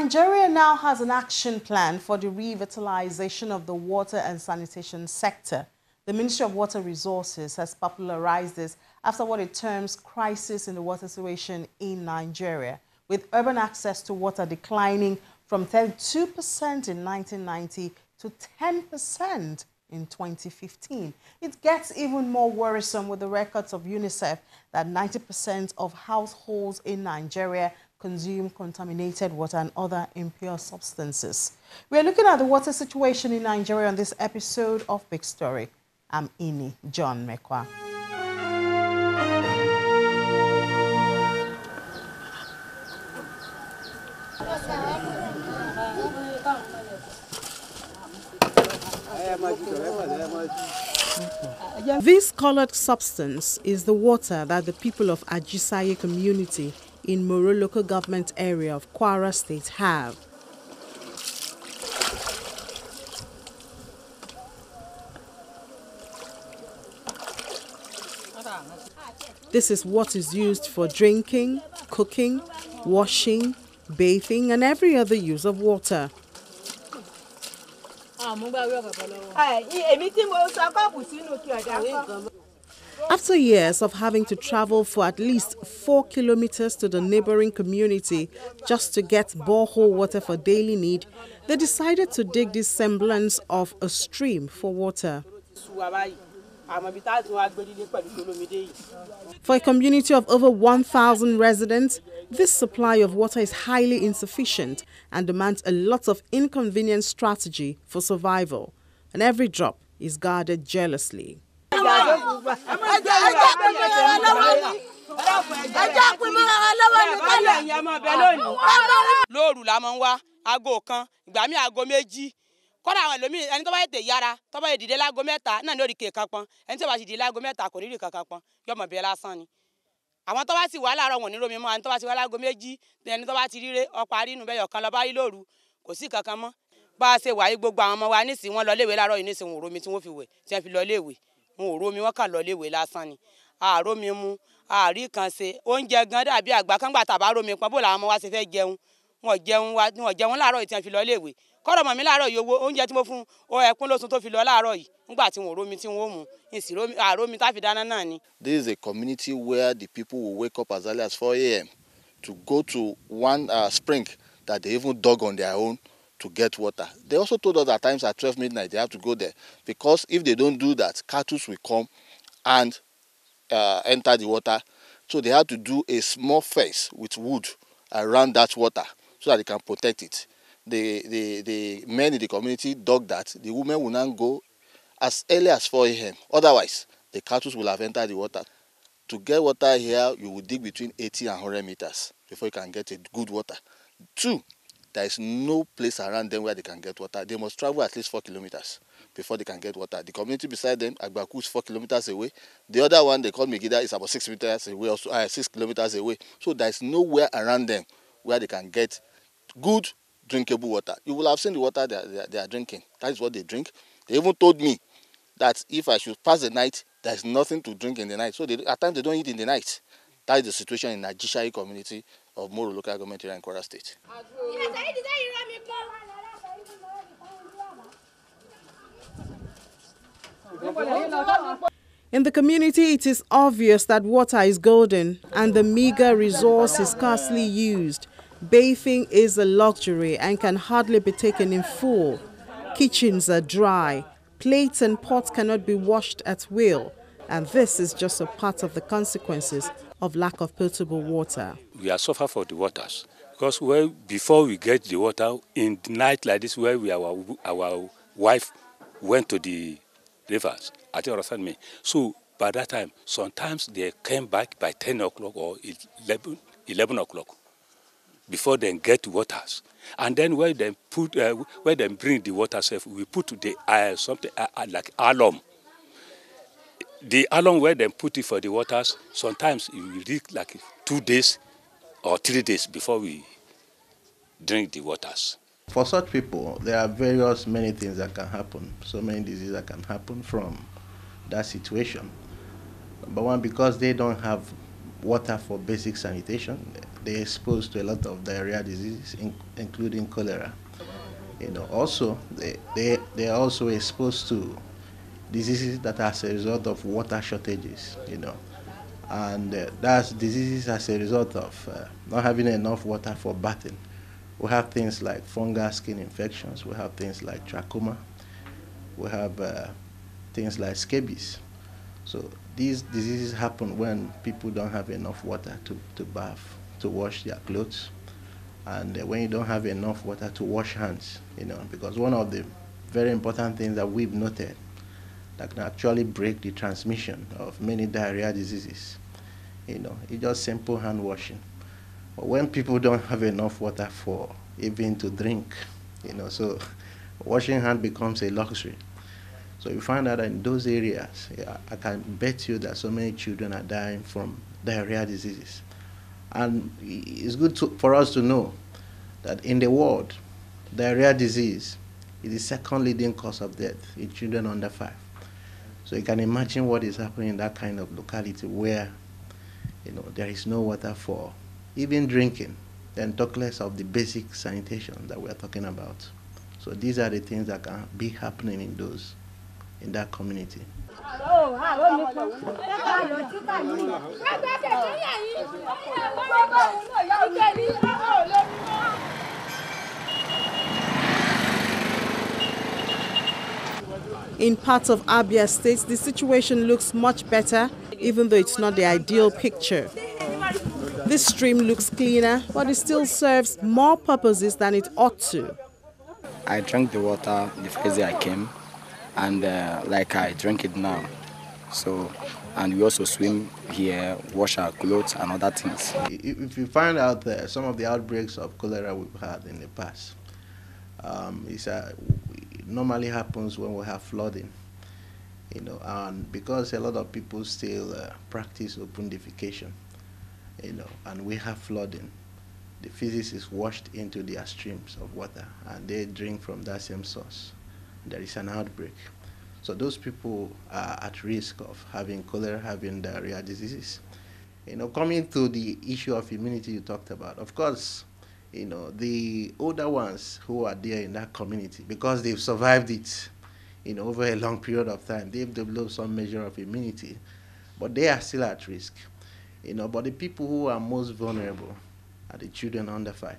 Nigeria now has an action plan for the revitalization of the water and sanitation sector. The Ministry of Water Resources has popularized this after what it terms crisis in the water situation in Nigeria, with urban access to water declining from 32% in 1990 to 10% in 2015. It gets even more worrisome with the records of UNICEF that 90% of households in Nigeria consume contaminated water and other impure substances. We are looking at the water situation in Nigeria on this episode of Big Story. I'm Ini John Mekwa. This colored substance is the water that the people of Ajisaye community in Moro local government area of Kwara State have. This is what is used for drinking, cooking, washing, bathing, and every other use of water. After years of having to travel for at least 4 kilometers to the neighboring community just to get borehole water for daily need, they decided to dig this semblance of a stream for water. For a community of over 1,000 residents, this supply of water is highly insufficient and demands a lot of inconvenient strategy for survival, and every drop is guarded jealously. Kọ́dà àwọn ẹlòmíì ẹni tó bá tètè yára tó bá dìde láago mẹ́ta náà ní orí ke kan pọn ẹni tó bá sì dìde láago mẹ́ta kò ní rí kankan pọn yọmọ bẹ́ẹ̀ lásán ni àwọn tó bá sì wà láàárọ̀ wọn ní romi mọ́ ẹni tó bá sì wà láago méjì ẹni tó bá ti ríre ọ̀pá rínú bẹ́ẹ̀ yọ̀kan lọ bá rí lóru kò sí kankan mọ́ bá a ṣe wà yí gbogbo àwọn ọmọ wa nísìnyí wọ́n lọ léèwé láàárọ̀ yìí nísìnyí wọn ò romi tí wọ́n fi wẹ̀ tí wọ́n fi lọ léèwé wọn ò romi wọ́n kàn lọ léèwé lásán ni àrómi mu àrí kan ṣe oúnjẹ gan dàbí àgbà kan gbà tàbá romi pọn bó làwọn ọmọ wa ṣe fẹ́ jẹun wọn jẹun láàárọ̀ yìí tí wọ́n fi lọ léèwé kọ́dọ̀ mọ̀ mí láàárọ̀ yìí owó oúnjẹ tí mo fún ẹkún lóṣù tó fi lọ láàárọ̀ yìí nígbà tí wọn ò romi tí wọn ò mú àrómi tá fi dáná náà ni. This is a community where the people will wake up as early as 4 a.m. to go to one spring that they even dug on their own to get water. They also told us at times at 12 midnight they have to go there because if they don't do that, cattle will come and enter the water. So they had to do a small fence with wood around that water so that they can protect it. The men in the community dug that. The women will not go as early as 4 a.m. Otherwise, the cattle will have entered the water. To get water here, you will dig between 80 and 100 meters before you can get a good water. 2, there is no place around them where they can get water. They must travel at least 4 kilometers before they can get water. The community beside them, Agbaku, is 4 kilometers away. The other one, they call Megida, is about 6 meters away, also 6 kilometers away. So there is nowhere around them where they can get good drinkable water. You will have seen the water they are drinking. That is what they drink. They even told me that if I should pass the night, there is nothing to drink in the night. So at times they don't eat in the night. That is the situation in the Ajishayi community of Moro local government area in Kwara State. In the community, it is obvious that water is golden and the meager resource is scarcely used. Bathing is a luxury and can hardly be taken in full. Kitchens are dry. Plates and pots cannot be washed at will. And this is just a part of the consequences of lack of potable water. We are suffering for the waters because before we get the water in the night like this, where our wife went to the rivers, I think understand me. So by that time, sometimes they came back by 10 o'clock or 11 o'clock before they get waters. And then where they bring the water safe, we put the something like alum. The alum where they put it for the waters, sometimes it will take like 2 days or 3 days before we drink the waters. For such people, there are many things that can happen. So many diseases that can happen from that situation. But one, because they don't have water for basic sanitation, they're exposed to a lot of diarrhea diseases, including cholera. Also they are also exposed to diseases that are as a result of water shortages. And that's diseases as a result of not having enough water for bathing. We have things like fungal skin infections. We have things like trachoma. We have things like scabies. So these diseases happen when people don't have enough water to bath, to wash their clothes, and when you don't have enough water to wash hands, because one of the very important things that we've noted that can actually break the transmission of many diarrhea diseases, it's just simple hand washing. But when people don't have enough water for even to drink, so washing hand becomes a luxury. So you find out that in those areas, I can bet you that so many children are dying from diarrhea diseases. And it's good for us to know that in the world, diarrhea disease is the second leading cause of death in children under 5. So you can imagine what is happening in that kind of locality where there is no water for even drinking, then talk less of the basic sanitation that we are talking about. So these are the things that can be happening in that community. In parts of Abia State, the situation looks much better, even though it's not the ideal picture. This stream looks cleaner, but it still serves more purposes than it ought to. I drank the water the first day I came, and like I drink it now. So, and we also swim here, wash our clothes and other things. If you find out some of the outbreaks of cholera we've had in the past, it normally happens when we have flooding, and because a lot of people still practice open defecation, and we have flooding, the feces is washed into their streams of water, and they drink from that same source. There is an outbreak. So those people are at risk of having cholera, having diarrhea diseases. Coming to the issue of immunity you talked about, of course, the older ones who are there in that community, because they've survived it, over a long period of time, they've developed some measure of immunity, but they are still at risk. But the people who are most vulnerable are the children under 5.